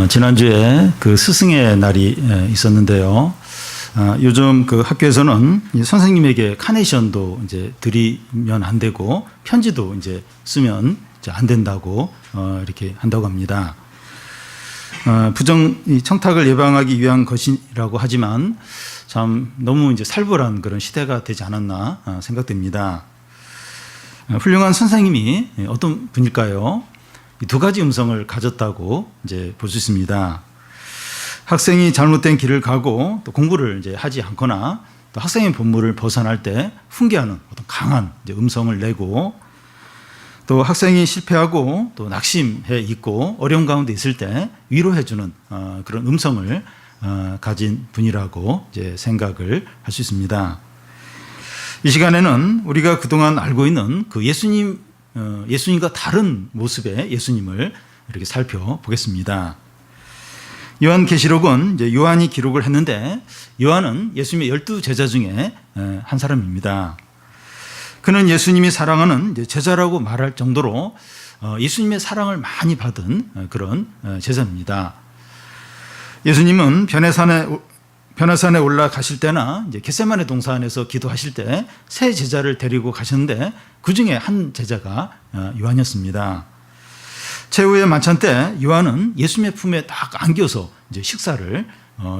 지난주에 그 스승의 날이 있었는데요. 요즘 그 학교에서는 선생님에게 카네이션도 이제 드리면 안 되고 편지도 이제 쓰면 이제 안 된다고 이렇게 한다고 합니다. 청탁을 예방하기 위한 것이라고 하지만 참 너무 이제 살벌한 그런 시대가 되지 않았나 생각됩니다. 훌륭한 선생님이 어떤 분일까요? 이 두 가지 음성을 가졌다고 이제 볼 수 있습니다. 학생이 잘못된 길을 가고 또 공부를 이제 하지 않거나 또 학생의 본분을 벗어날 때 훈계하는 어떤 강한 이제 음성을 내고, 또 학생이 실패하고 또 낙심해 있고 어려운 가운데 있을 때 위로해주는 그런 음성을 가진 분이라고 이제 생각을 할 수 있습니다. 이 시간에는 우리가 그동안 알고 있는 그 예수님과 다른 모습의 예수님을 이렇게 살펴보겠습니다. 요한계시록은 이제 요한이 기록을 했는데, 요한은 예수님의 12제자 중에 한 사람입니다. 그는 예수님이 사랑하는 이제 제자라고 말할 정도로 예수님의 사랑을 많이 받은 그런 제자입니다. 예수님은 변화산에 올라가실 때나 이제 겟세마네 동산에서 기도하실 때 세 제자를 데리고 가셨는데, 그 중에 한 제자가 요한이었습니다. 최후의 만찬 때 요한은 예수님의 품에 딱 안겨서 이제 식사를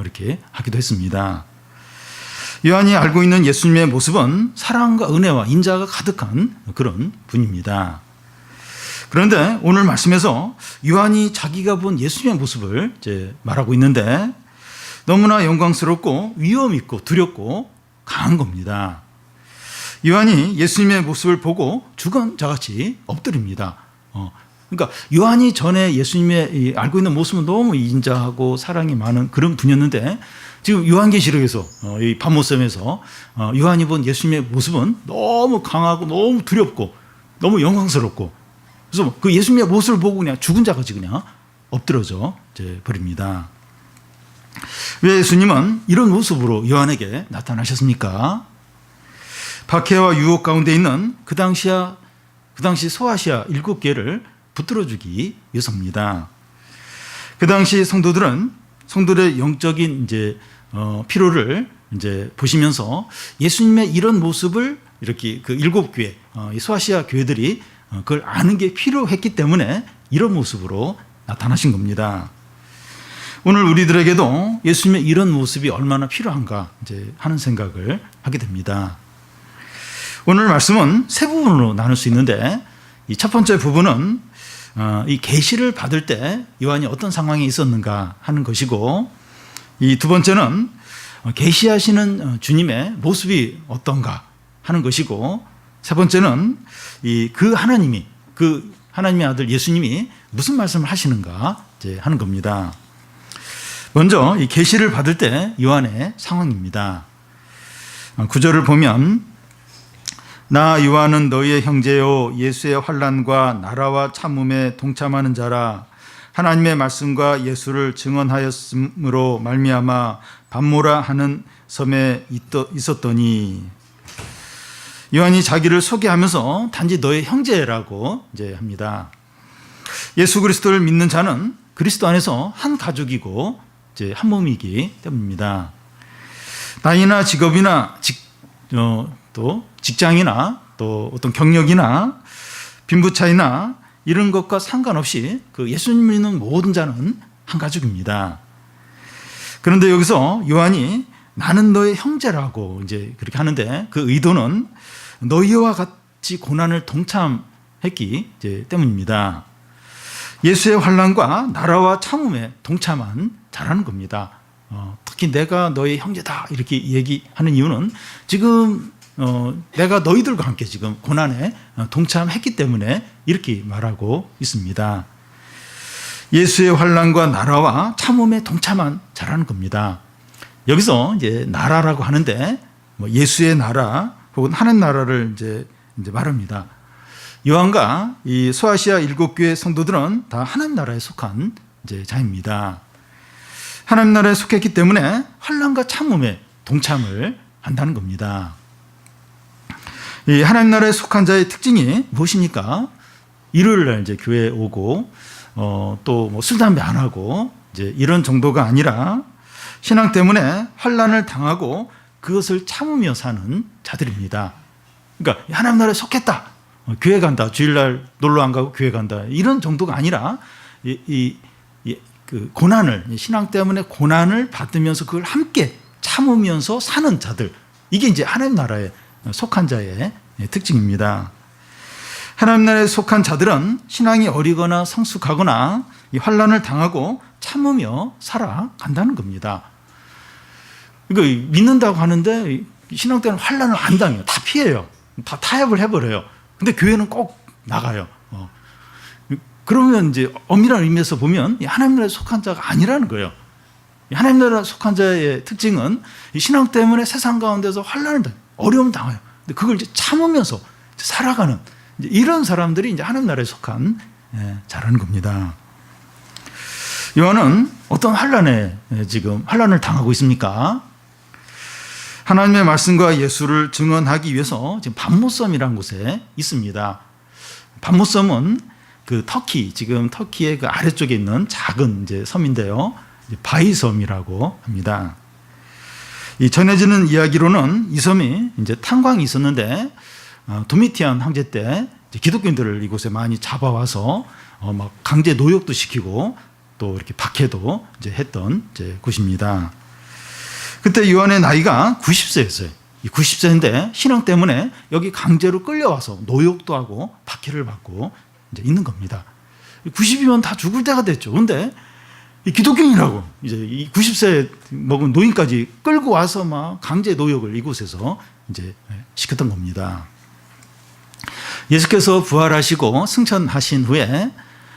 이렇게 하기도 했습니다. 요한이 알고 있는 예수님의 모습은 사랑과 은혜와 인자가 가득한 그런 분입니다. 그런데 오늘 말씀에서 요한이 자기가 본 예수님의 모습을 이제 말하고 있는데, 너무나 영광스럽고 위험 있고 두렵고 강한 겁니다. 요한이 예수님의 모습을 보고 주권자같이 엎드립니다. 그러니까 요한이 전에 예수님의 알고 있는 모습은 너무 인자하고 사랑이 많은 그런 분이었는데, 지금 요한계시록에서 이 밤모섬에서 요한이 본 예수님의 모습은 너무 강하고 너무 두렵고 너무 영광스럽고, 그래서 그 예수님의 모습을 보고 그냥 죽은 자같이 그냥 엎드러져 버립니다. 왜 예수님은 이런 모습으로 요한에게 나타나셨습니까? 박해와 유혹 가운데 있는 그 당시 소아시아 7개를 붙들어주기 위해서입니다. 그 당시 성도들의 영적인 이제 피로를 이제 보시면서 예수님의 이런 모습을 이렇게 그 7교회, 소아시아 교회들이 그걸 아는 게 필요했기 때문에 이런 모습으로 나타나신 겁니다. 오늘 우리들에게도 예수님의 이런 모습이 얼마나 필요한가 이제 하는 생각을 하게 됩니다. 오늘 말씀은 세 부분으로 나눌 수 있는데, 이 첫 번째 부분은 이 계시를 받을 때 요한이 어떤 상황에 있었는가 하는 것이고, 이 두 번째는 계시하시는 주님의 모습이 어떤가 하는 것이고, 세 번째는 그 하나님의 아들 예수님이 무슨 말씀을 하시는가 이제 하는 겁니다. 먼저 이 계시를 받을 때 요한의 상황입니다. 9절을 보면, 나 요한은 너희의 형제요 예수의 환난과 나라와 참음에 동참하는 자라. 하나님의 말씀과 예수를 증언하였으므로 말미암아 밤모라 하는 섬에 있었더니. 요한이 자기를 소개하면서 단지 너의 형제라고 이제 합니다. 예수 그리스도를 믿는 자는 그리스도 안에서 한 가족이고 이제 한 몸이기 때문입니다. 나이나 직업이나 또 직장이나 또 어떤 경력이나 빈부 차이나 이런 것과 상관없이 그 예수님 믿는 모든 자는 한 가족입니다. 그런데 여기서 요한이 나는 너의 형제라고 이제 그렇게 하는데, 그 의도는 너희와 같이 고난을 동참했기 때문입니다. 예수의 환난과 나라와 참음에 동참한 자라는 겁니다. 특히 내가 너의 형제다 이렇게 얘기하는 이유는 지금 내가 너희들과 함께 지금 고난에 동참했기 때문에 이렇게 말하고 있습니다. 예수의 환난과 나라와 참음에 동참한 자라는 겁니다. 여기서 이제 나라라고 하는데 예수의 나라 혹은 하나님 나라를 이제 말합니다. 요한과 이 소아시아 7교회 성도들은 다 하나님 나라에 속한 이제 자입니다. 하나님 나라에 속했기 때문에 환난과 참음에 동참을 한다는 겁니다. 이 하나님 나라에 속한 자의 특징이 무엇입니까? 일요일 날 이제 교회에 오고 또 뭐 술, 담배 안 하고 이제 이런 정도가 아니라 신앙 때문에 환난을 당하고 그것을 참으며 사는 자들입니다. 그러니까 하나님 나라에 속했다. 교회 간다. 주일날 놀러 안 가고 교회 간다. 이런 정도가 아니라 그 고난을, 신앙 때문에 고난을 받으면서 그걸 함께 참으면서 사는 자들. 이게 이제 하나님 나라에 속한 자의 특징입니다. 하나님 나라에 속한 자들은 신앙이 어리거나 성숙하거나 이 환난을 당하고 참으며 살아간다는 겁니다. 그러니까 믿는다고 하는데 신앙 때는 환난을 안 당해요. 다 피해요. 다 타협을 해버려요. 근데 교회는 꼭 나가요. 그러면 이제 엄밀한 의미에서 보면 하나님 나라에 속한 자가 아니라는 거예요. 하나님 나라에 속한 자의 특징은 신앙 때문에 세상 가운데서 환난을 당해요. 어려움을 당해요. 근데 그걸 이제 참으면서 살아가는 이런 사람들이 이제 하나님 나라에 속한 자라는 겁니다. 요한은 어떤 환난에 지금 환난을 당하고 있습니까? 하나님의 말씀과 예수를 증언하기 위해서 지금 반모섬이라는 곳에 있습니다. 반모섬은 그 터키, 지금 터키의 그 아래쪽에 있는 작은 이제 섬인데요. 바이섬이라고 합니다. 이 전해지는 이야기로는 이 섬이 이제 탄광이 있었는데 도미티안 황제 때 기독교인들을 이곳에 많이 잡아와서 막 강제 노역도 시키고 또 이렇게 박해도 이제 했던 이제 곳입니다. 그때 요한의 나이가 90세였어요. 90세인데 신앙 때문에 여기 강제로 끌려와서 노역도 하고 박해를 받고 이제 있는 겁니다. 90이면 다 죽을 때가 됐죠. 근데 이 기독교인이라고 이제 이 90세 먹은 노인까지 끌고 와서 막 강제 노역을 이곳에서 이제 시켰던 겁니다. 예수께서 부활하시고 승천하신 후에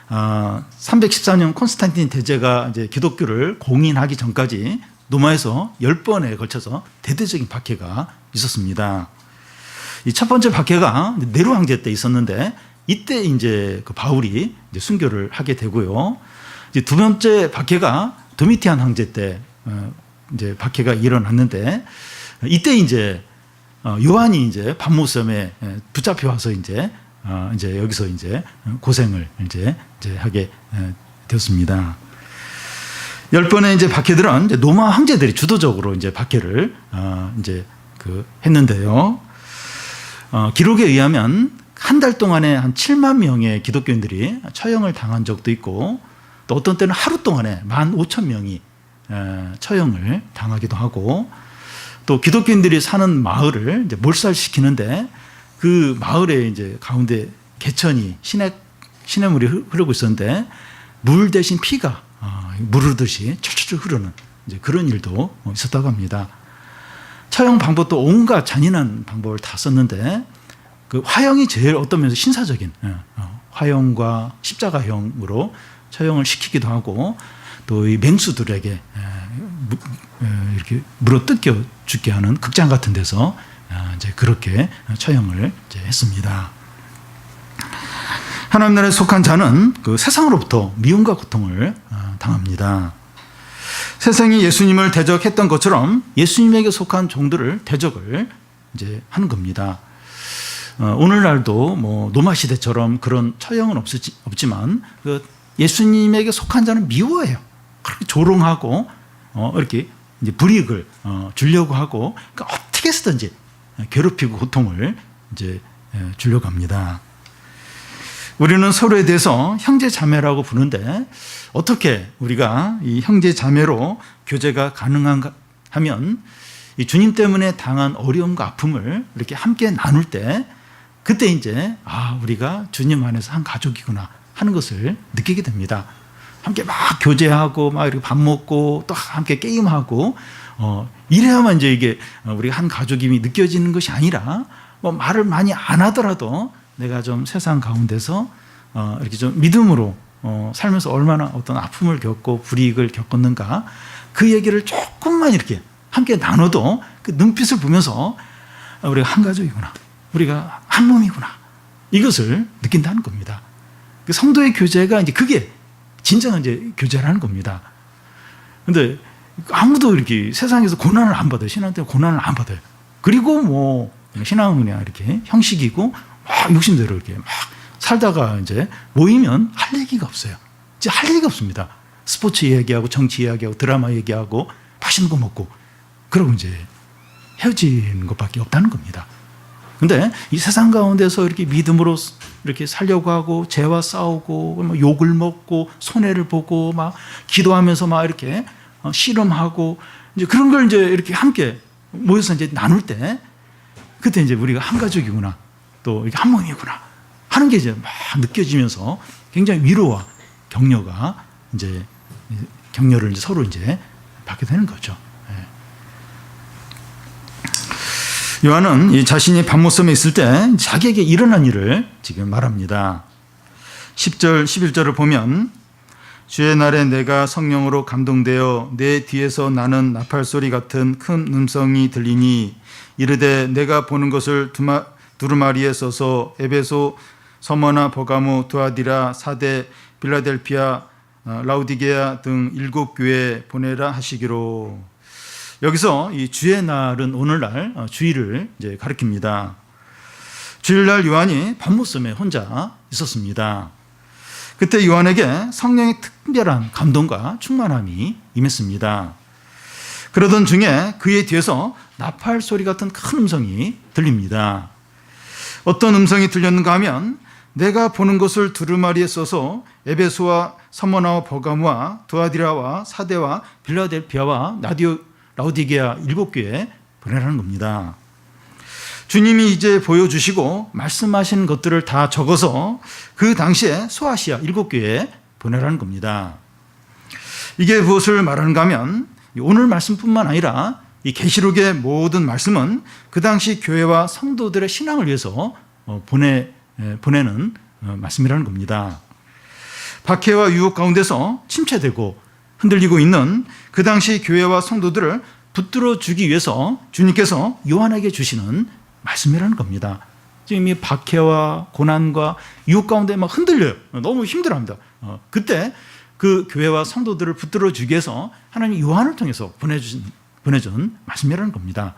314년 콘스탄틴 대제가 이제 기독교를 공인하기 전까지 로마에서 10번에 걸쳐서 대대적인 박해가 있었습니다. 이 첫 번째 박해가 네로 황제 때 있었는데 이때 이제 그 바울이 이제 순교를 하게 되고요. 이제 두 번째 박해가 도미티안 황제 때 이제 박해가 일어났는데 이때 이제 요한이 이제 반모섬에 붙잡혀 와서 이제 여기서 이제 고생을 이제 하게 되었습니다. 10번의 이제 박해들은 이제 로마 황제들이 주도적으로 이제 박해를 이제 했는데요. 기록에 의하면 한 달 동안에 한 7만 명의 기독교인들이 처형을 당한 적도 있고 또 어떤 때는 하루 동안에 15,000명이 처형을 당하기도 하고 또 기독교인들이 사는 마을을 이제 몰살시키는데 그 마을에 이제 가운데 개천이 시냇물이 흐르고 있었는데 물 대신 피가 무르듯이 철철 흐르는 이제 그런 일도 있었다고 합니다. 처형 방법도 온갖 잔인한 방법을 다 썼는데 그 화형이 제일 어떤 면에서 신사적인 화형과 십자가형으로 처형을 시키기도 하고 또 이 맹수들에게 이렇게 물어 뜯겨 죽게 하는 극장 같은 데서 이제 그렇게 처형을 이제 했습니다. 하나님 나라에 속한 자는 그 세상으로부터 미움과 고통을 당합니다. 세상이 예수님을 대적했던 것처럼 예수님에게 속한 종들을 대적을 이제 하는 겁니다. 오늘날도 뭐 로마 시대처럼 그런 처형은 없지만 그 예수님에게 속한 자는 미워해요. 그렇게 조롱하고 이렇게 이제 불이익을 주려고 하고 그러니까 어떻게 해서든지 괴롭히고 고통을 이제 주려고 합니다. 우리는 서로에 대해서 형제 자매라고 부르는데 어떻게 우리가 이 형제 자매로 교제가 가능한가 하면 이 주님 때문에 당한 어려움과 아픔을 이렇게 함께 나눌 때 그때 이제 우리가 주님 안에서 한 가족이구나 하는 것을 느끼게 됩니다. 함께 막 교제하고 막 이렇게 밥 먹고 또 함께 게임하고 이래야만 이제 이게 우리가 한 가족임이 느껴지는 것이 아니라 뭐 말을 많이 안 하더라도 내가 좀 세상 가운데서 이렇게 좀 믿음으로 살면서 얼마나 어떤 아픔을 겪고 불이익을 겪었는가 그 얘기를 조금만 이렇게 함께 나눠도 그 눈빛을 보면서 우리가 한 가족이구나, 우리가 한 몸이구나 이것을 느낀다는 겁니다. 그 성도의 교제가 이제 그게 진정한 이제 교제라는 겁니다. 그런데 아무도 이렇게 세상에서 고난을 안 받아요. 신앙 때문에 고난을 안 받아요. 그리고 뭐 신앙은 그냥 이렇게 형식이고 막 욕심대로 이렇게 막 살다가 이제 모이면 할 얘기가 없어요. 이제 할 얘기가 없습니다. 스포츠 이야기하고 정치 이야기하고 드라마 얘기하고 맛있는 거 먹고 그러고 이제 헤어지는 것밖에 없다는 겁니다. 근데 이 세상 가운데서 이렇게 믿음으로 이렇게 살려고 하고 죄와 싸우고 뭐 욕을 먹고 손해를 보고 막 기도하면서 막 이렇게 씨름하고 이제 그런 걸 이제 이렇게 함께 모여서 이제 나눌 때 그때 이제 우리가 한 가족이구나 또 이렇게 한 몸이구나 하는 게 이제 막 느껴지면서 굉장히 위로와 격려가 이제 격려를 이제 서로 이제 받게 되는 거죠. 요한은 이 자신이 밤모섬에 있을 때 자기에게 일어난 일을 지금 말합니다. 10절, 11절을 보면 주의 날에 내가 성령으로 감동되어 내 뒤에서 나는 나팔소리 같은 큰 음성이 들리니 이르되 내가 보는 것을 두루마리에 써서 에베소, 서머나, 버가모, 두아디라, 사데, 빌라델피아, 라우디게아 등 7교회에 보내라 하시기로. 여기서 이 주의 날은 오늘날 주일을 이제 가리킵니다. 주일날 요한이 밤모섬에 혼자 있었습니다. 그때 요한에게 성령의 특별한 감동과 충만함이 임했습니다. 그러던 중에 그의 뒤에서 나팔 소리 같은 큰 음성이 들립니다. 어떤 음성이 들렸는가 하면 내가 보는 것을 두루마리에 써서 에베소와 서머나와 버가모와 두아디라와 사데와 빌라델피아와 라우디게아 7교회에 보내라는 겁니다. 주님이 이제 보여주시고 말씀하신 것들을 다 적어서 그 당시에 소아시아 7교회에 보내라는 겁니다. 이게 무엇을 말하는가 하면 오늘 말씀뿐만 아니라 이 계시록의 모든 말씀은 그 당시 교회와 성도들의 신앙을 위해서 보내는 말씀이라는 겁니다. 박해와 유혹 가운데서 침체되고 흔들리고 있는 그 당시 교회와 성도들을 붙들어 주기 위해서 주님께서 요한에게 주시는 말씀이라는 겁니다. 지금 이 박해와 고난과 유혹 가운데 막 흔들려요. 너무 힘들어합니다. 그때 그 교회와 성도들을 붙들어 주기 위해서 하나님이 요한을 통해서 보내준 말씀이라는 겁니다.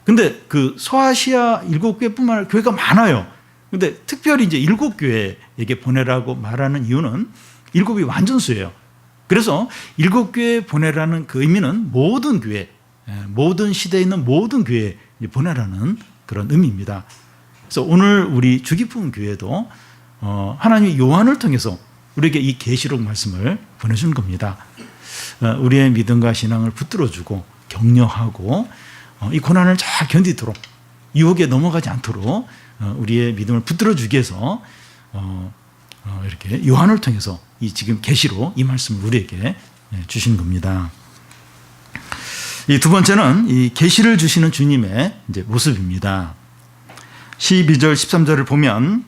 근데 그 소아시아 7교회뿐만 아니라 교회가 많아요. 근데 특별히 이제 7교회에게 보내라고 말하는 이유는 7이 완전수예요. 그래서 7교회에 보내라는 그 의미는 모든 교회, 모든 시대에 있는 모든 교회에 보내라는 그런 의미입니다. 그래서 오늘 우리 주기품 교회도 하나님이 요한을 통해서 우리에게 이 계시록 말씀을 보내준 겁니다. 우리의 믿음과 신앙을 붙들어주고 격려하고 이 고난을 잘 견디도록 유혹에 넘어가지 않도록 우리의 믿음을 붙들어주기 위해서 이렇게 요한을 통해서 이 지금 계시로 이 말씀을 우리에게 주신 겁니다. 이 두 번째는 이 계시를 주시는 주님의 이제 모습입니다. 12절 13절을 보면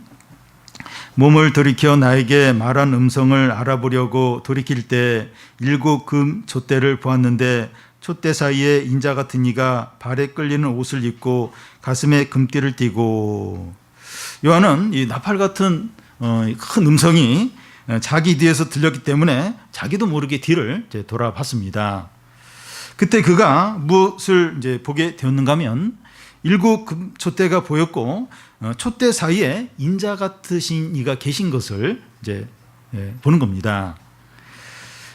몸을 돌이켜 나에게 말한 음성을 알아보려고 돌이킬 때 7 금 촛대를 보았는데 촛대 사이에 인자 같은 이가 발에 끌리는 옷을 입고 가슴에 금띠를 띠고. 요한은 이 나팔 같은 큰 음성이 자기 뒤에서 들렸기 때문에 자기도 모르게 뒤를 이제 돌아봤습니다. 그때 그가 무엇을 이제 보게 되었는가 하면 7 금 촛대가 보였고 촛대 사이에 인자 같으신 이가 계신 것을 이제 보는 겁니다.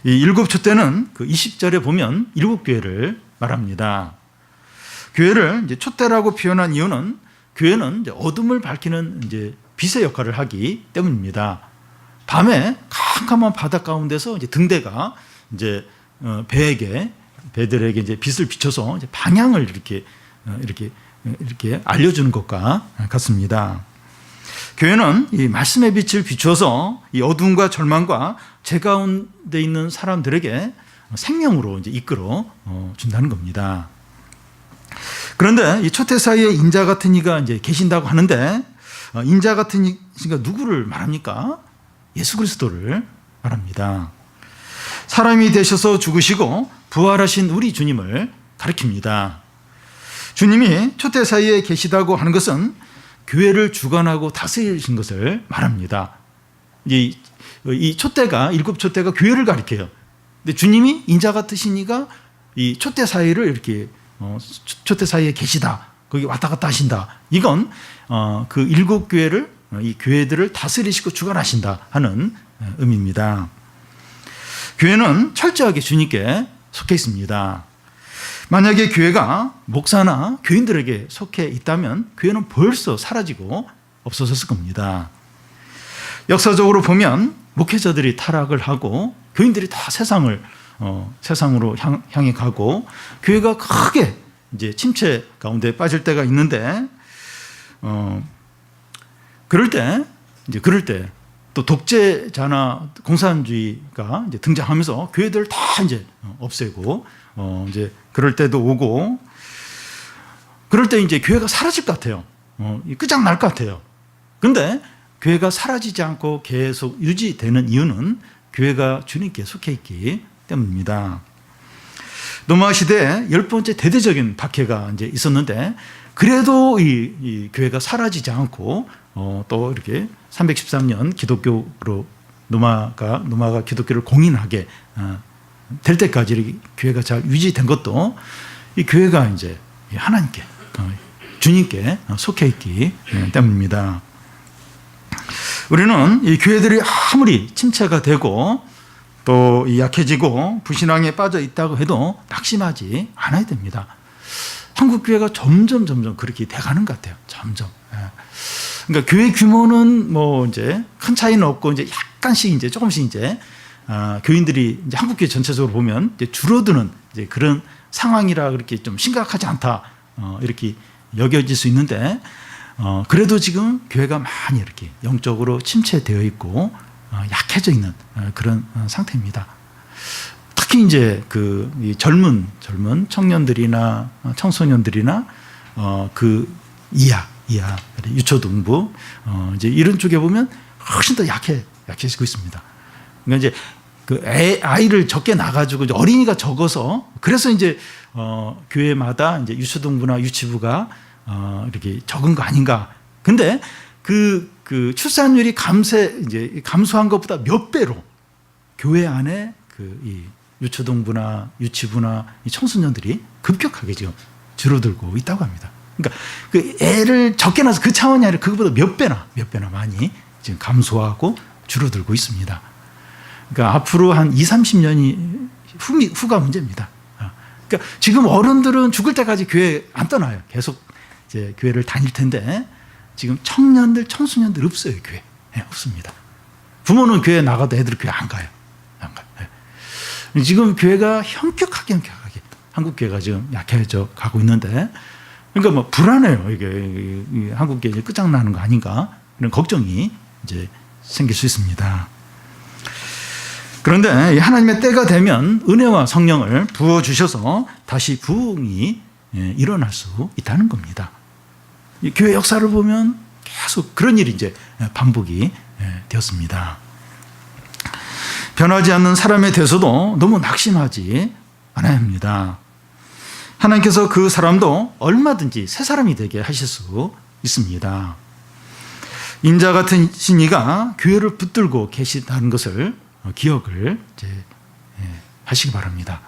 이 7 촛대는 그 20절에 보면 7교회를 말합니다. 교회를 이제 촛대라고 표현한 이유는 교회는 이제 어둠을 밝히는 이제 빛의 역할을 하기 때문입니다. 밤에 캄캄한 바다 가운데서 이제 등대가 이제 배들에게 이제 빛을 비춰서 이제 방향을 이렇게 알려주는 것과 같습니다. 교회는 이 말씀의 빛을 비추어서 이 어둠과 절망과 죄 가운데 있는 사람들에게 생명으로 이제 이끌어 준다는 겁니다. 그런데 이 촛대 사이에 인자 같은 이가 이제 계신다고 하는데 인자 같은 이가 누구를 말합니까? 예수 그리스도를 말합니다. 사람이 되셔서 죽으시고 부활하신 우리 주님을 가리킵니다. 주님이 촛대 사이에 계시다고 하는 것은 교회를 주관하고 다스리신 것을 말합니다. 이 촛대가 7 촛대가 교회를 가리켜요. 근데 주님이 인자 같으신 이가 이 촛대 사이를 이렇게 촛대 사이에 계시다. 거기 왔다 갔다 하신다. 이건 그 7교회를 이 교회들을 다스리시고 주관하신다 하는 의미입니다. 교회는 철저하게 주님께 속해 있습니다. 만약에 교회가 목사나 교인들에게 속해 있다면 교회는 벌써 사라지고 없어졌을 겁니다. 역사적으로 보면 목회자들이 타락을 하고 교인들이 다 세상으로 향해 가고 교회가 크게 이제 침체 가운데 빠질 때가 있는데, 그럴 때 또 독재자나 공산주의가 이제 등장하면서 교회들을 다 이제 없애고, 이제 그럴 때도 오고, 그럴 때 이제 교회가 사라질 것 같아요. 끝장날 것 같아요. 그런데 교회가 사라지지 않고 계속 유지되는 이유는 교회가 주님께 속해 있기 때문입니다. 노마 시대에 10번째 대대적인 박해가 이제 있었는데, 그래도 이 교회가 사라지지 않고 또 이렇게 313년 기독교로 노마가 기독교를 공인하게 될 때까지 교회가 잘 유지된 것도 이 교회가 이제 하나님께 주님께 속해 있기 때문입니다. 우리는 이 교회들이 아무리 침체가 되고 또 약해지고 불신앙에 빠져 있다고 해도 낙심하지 않아야 됩니다. 한국 교회가 점점 그렇게 돼가는 것 같아요. 점점. 그러니까 교회 규모는 뭐 이제 큰 차이는 없고 이제 약간씩 이제 조금씩 이제 교인들이 이제 한국 교회 전체적으로 보면 이제 줄어드는 이제 그런 상황이라 그렇게 좀 심각하지 않다 이렇게 여겨질 수 있는데, 그래도 지금 교회가 많이 이렇게 영적으로 침체되어 있고 약해져 있는 그런 상태입니다. 특히 이제 이 젊은 청년들이나 청소년들이나 그 이하 유초등부 이제 이런 쪽에 보면 훨씬 더 약해지고 있습니다. 그러니까 이제 아이를 적게 낳아가지고 이제 어린이가 적어서 그래서 이제 교회마다 이제 유초등부나 유치부가 이렇게 적은 거 아닌가. 근데 그 출산율이 감소한 것보다 몇 배로 교회 안에 이 유초등부나 유치부나 이 청소년들이 급격하게 지금 줄어들고 있다고 합니다. 그러니까 그 애를 적게 낳아서 그 차원이 아니라 그것보다 몇 배나 많이 지금 감소하고 줄어들고 있습니다. 그러니까 앞으로 한 20-30년이 후가 문제입니다. 그러니까 지금 어른들은 죽을 때까지 교회 안 떠나요. 계속 이제 교회를 다닐 텐데 지금 청소년들 없어요. 교회. 없습니다. 부모는 교회 나가도 애들 교회 안 가요. 지금 교회가 현격하게 한국 교회가 지금 약해져 가고 있는데, 그러니까 뭐 불안해요. 이게 한국 교회 끝장나는 거 아닌가 이런 걱정이 이제 생길 수 있습니다. 그런데 하나님의 때가 되면 은혜와 성령을 부어 주셔서 다시 부흥이 일어날 수 있다는 겁니다. 이 교회 역사를 보면 계속 그런 일이 이제 반복이 되었습니다. 변하지 않는 사람에 대해서도 너무 낙심하지 않아야 합니다. 하나님께서 그 사람도 얼마든지 새 사람이 되게 하실 수 있습니다. 인자 같은 신이가 교회를 붙들고 계시다는 것을 기억을 이제 하시기 바랍니다.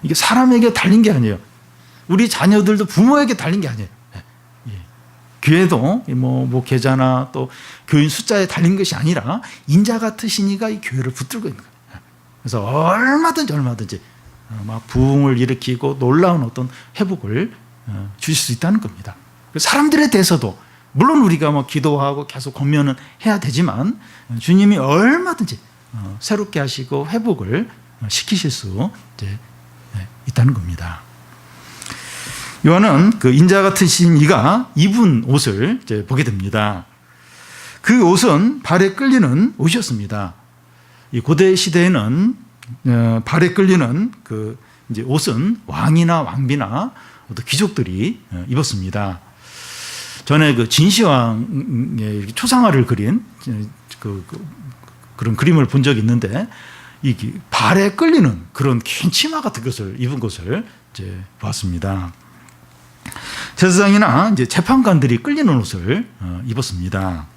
이게 사람에게 달린 게 아니에요. 우리 자녀들도 부모에게 달린 게 아니에요. 교회도 뭐 목회자나 또 교인 숫자에 달린 것이 아니라 인자 같은 신이가 이 교회를 붙들고 있는 거예요. 그래서 얼마든지 막 부흥을 일으키고 놀라운 어떤 회복을 주실 수 있다는 겁니다. 사람들에 대해서도 물론 우리가 뭐 기도하고 계속 권면은 해야 되지만 주님이 얼마든지 새롭게 하시고 회복을 시키실 수 이제 있다는 겁니다. 요한은 그 인자 같은 신이가 입은 옷을 이제 보게 됩니다. 그 옷은 발에 끌리는 옷이었습니다. 이 고대 시대에는 발에 끌리는 그 이제 옷은 왕이나 왕비나 어떤 귀족들이 입었습니다. 전에 그 진시황의 초상화를 그린 그런 그림을 본 적이 있는데, 이 발에 끌리는 그런 긴 치마 같은 것을 입은 것을 이제 보았습니다. 제사장이나 이제 재판관들이 끌리는 옷을 입었습니다.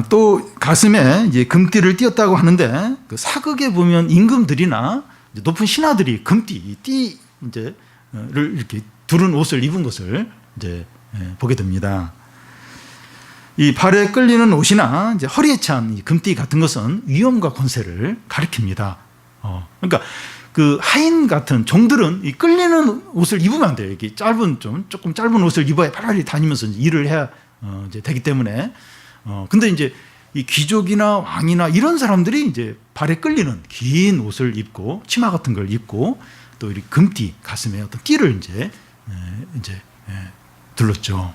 또 가슴에 이제 금띠를 띄었다고 하는데, 그 사극에 보면 임금들이나 높은 신하들이 금띠, 이제를 이렇게 두른 옷을 입은 것을 이제 보게 됩니다. 이 발에 끌리는 옷이나 이제 허리에 찬 이 금띠 같은 것은 위엄과 권세를 가리킵니다. 그러니까 그 하인 같은 종들은 이 끌리는 옷을 입으면 안 돼요. 이게 조금 짧은 옷을 입어야 팔팔이 다니면서 일을 해야 이제 되기 때문에. 근데 이제 이 귀족이나 왕이나 이런 사람들이 이제 발에 끌리는 긴 옷을 입고 치마 같은 걸 입고 또 이 금띠 가슴에 어떤 띠를 이제 둘렀죠.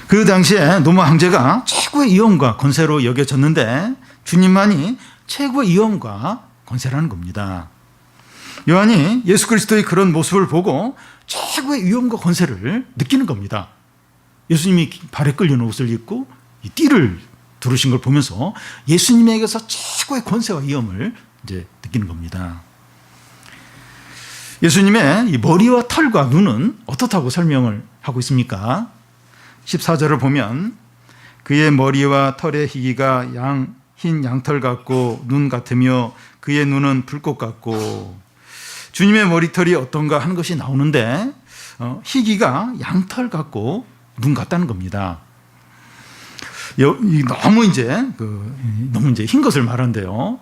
그 당시에 로마 황제가 최고의 위엄과 권세로 여겨졌는데 주님만이 최고의 위엄과 권세라는 겁니다. 요한이 예수 그리스도의 그런 모습을 보고 최고의 위엄과 권세를 느끼는 겁니다. 예수님이 발에 끌리는 옷을 입고 이 띠를 두르신 걸 보면서 예수님에게서 최고의 권세와 위엄을 이제 느끼는 겁니다. 예수님의 이 머리와 털과 눈은 어떻다고 설명을 하고 있습니까? 14절을 보면 그의 머리와 털의 희기가 흰 양털 같고 눈 같으며 그의 눈은 불꽃 같고, 주님의 머리털이 어떤가 하는 것이 나오는데 희기가 양털 같고 눈 같다는 겁니다. 너무 이제 흰 것을 말하는데요.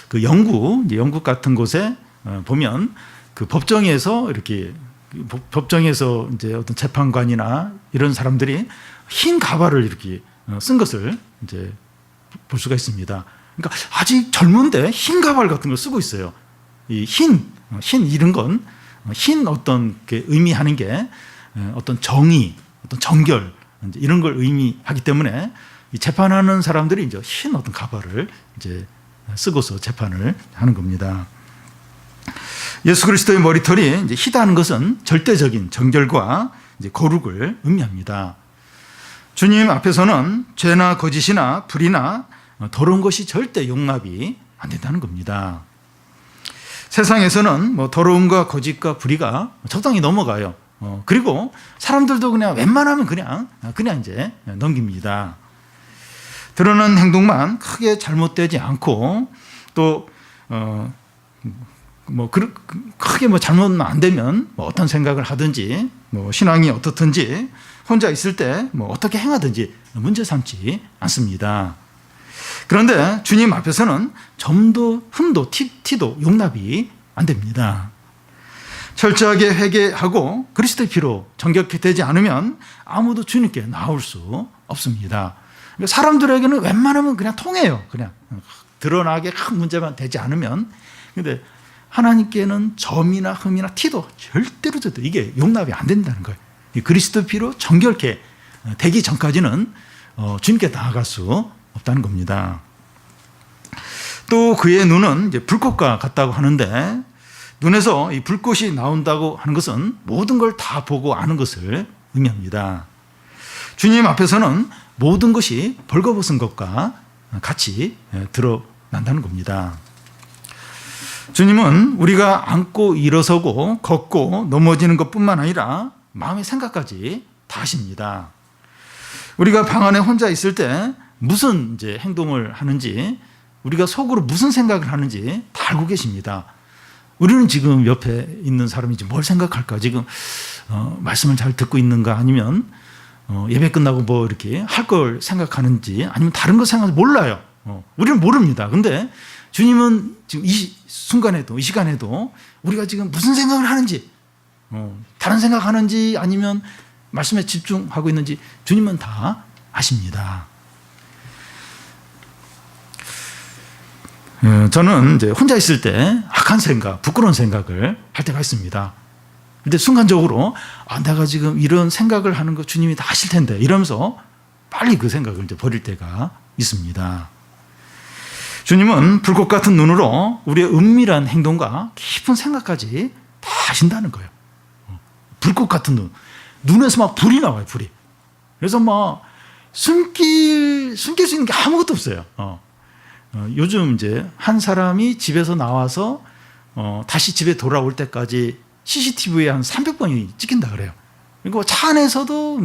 그 영국 같은 곳에 보면 그 법정에서 이제 어떤 재판관이나 이런 사람들이 흰 가발을 이렇게 쓴 것을 이제 볼 수가 있습니다. 그러니까 아직 젊은데 흰 가발 같은 걸 쓰고 있어요. 이 흰 이런 건 흰 어떤 게 의미하는 게 어떤 정의, 어떤 정결 이런 걸 의미하기 때문에 이 재판하는 사람들이 이제 흰 어떤 가발을 이제 쓰고서 재판을 하는 겁니다. 예수 그리스도의 머리털이 이제 희다는 것은 절대적인 정결과 이제 거룩을 의미합니다. 주님 앞에서는 죄나 거짓이나 불이나 더러운 것이 절대 용납이 안 된다는 겁니다. 세상에서는 더러움과 거짓과 불의가 적당히 넘어가요. 그리고 사람들도 그냥 웬만하면 그냥 이제 넘깁니다. 드러난 행동만 크게 잘못되지 않고 또 크게 잘못만 안 되면 어떤 생각을 하든지 신앙이 어떻든지 혼자 있을 때 어떻게 행하든지 문제 삼지 않습니다. 그런데 주님 앞에서는 점도 흠도 티도 용납이 안 됩니다. 철저하게 회개하고 그리스도의 피로 정결케 되지 않으면 아무도 주님께 나올 수 없습니다. 사람들에게는 웬만하면 그냥 통해요. 그냥 드러나게 큰 문제만 되지 않으면. 그런데 하나님께는 점이나 흠이나 티도 절대로 이게 용납이 안 된다는 거예요. 그리스도 피로 정결케 되기 전까지는 주님께 나아갈 수 없다는 겁니다. 또 그의 눈은 이제 불꽃과 같다고 하는데, 눈에서 이 불꽃이 나온다고 하는 것은 모든 걸 다 보고 아는 것을 의미합니다. 주님 앞에서는 모든 것이 벌거벗은 것과 같이 드러난다는 겁니다. 주님은 우리가 앉고 일어서고 걷고 넘어지는 것뿐만 아니라 마음의 생각까지 다 아십니다. 우리가 방 안에 혼자 있을 때 무슨 이제 행동을 하는지, 우리가 속으로 무슨 생각을 하는지 다 알고 계십니다. 우리는 지금 옆에 있는 사람이 뭘 생각할까? 지금 말씀을 잘 듣고 있는가? 아니면 예배 끝나고 이렇게 할 걸 생각하는지, 아니면 다른 거 생각하는지 몰라요. 우리는 모릅니다. 근데 주님은 지금 이 순간에도, 이 시간에도 우리가 지금 무슨 생각을 하는지, 다른 생각하는지 아니면 말씀에 집중하고 있는지 주님은 다 아십니다. 저는 이제 혼자 있을 때 악한 생각, 부끄러운 생각을 할 때가 있습니다. 근데 순간적으로 내가 지금 이런 생각을 하는 거 주님이 다 아실 텐데 이러면서 빨리 그 생각을 이제 버릴 때가 있습니다. 주님은 불꽃 같은 눈으로 우리의 은밀한 행동과 깊은 생각까지 다 아신다는 거예요. 불꽃 같은 눈에서 불이 나와요, 불이. 그래서 숨길 수 있는 게 아무것도 없어요. 요즘 이제 한 사람이 집에서 나와서 다시 집에 돌아올 때까지 CCTV에 한 300번이 찍힌다 그래요. 그리고 차 안에서도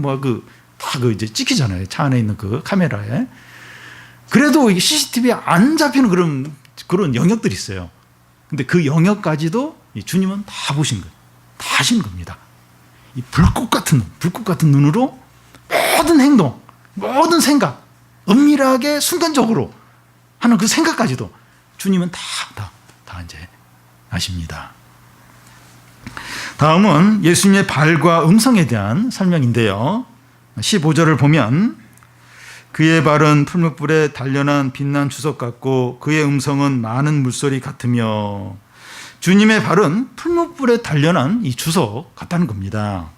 다 이제 찍히잖아요. 차 안에 있는 그 카메라에. 그래도 이게 CCTV에 안 잡히는 그런 영역들이 있어요. 근데 그 영역까지도 주님은 다 보신 거예요. 다 하신 겁니다. 이 불꽃 같은 눈으로 모든 행동, 모든 생각, 은밀하게 순간적으로 하는 그 생각까지도 주님은 다 이제 아십니다. 다음은 예수님의 발과 음성에 대한 설명인데요. 15절을 보면 그의 발은 풀무불에 단련한 빛난 주석 같고 그의 음성은 많은 물소리 같으며, 주님의 발은 풀무불에 단련한 이 주석 같다는 겁니다.